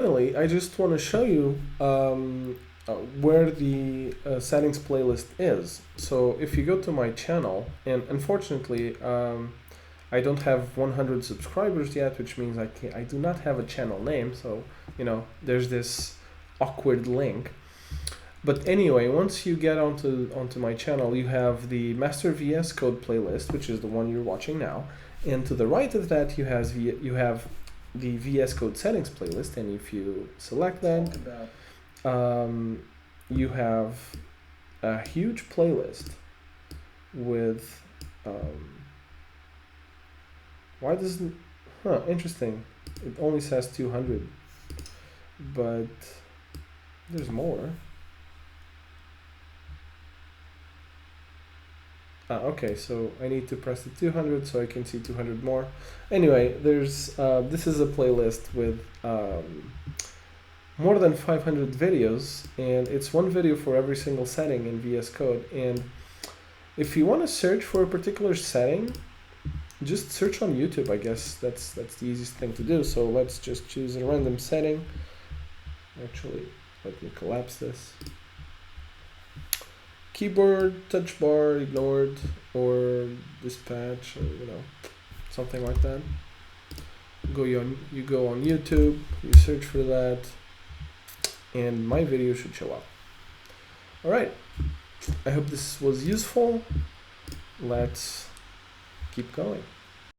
finally, I just want to show you where the settings playlist is. So if you go to my channel, and unfortunately, I don't have 100 subscribers yet, which means I do not have a channel name. So there's this awkward link. But anyway, once you get onto my channel, you have the Master VS Code playlist, which is the one you're watching now, and to the right of that you have the VS Code settings playlist, and if you select that, you have a huge playlist with why doesn't interesting, it only says 200, but there's more. Okay, so I need to press the 200 so I can see 200 more. Anyway, there's this is a playlist with more than 500 videos, and it's one video for every single setting in VS Code. And if you want to search for a particular setting, just search on YouTube. I guess that's the easiest thing to do. So let's just choose a random setting. Actually, let me collapse this. Keyboard, touch bar, ignored, or dispatch, or something like that. You go on YouTube, you search for that, and my video should show up. All right, I hope this was useful. Let's keep going.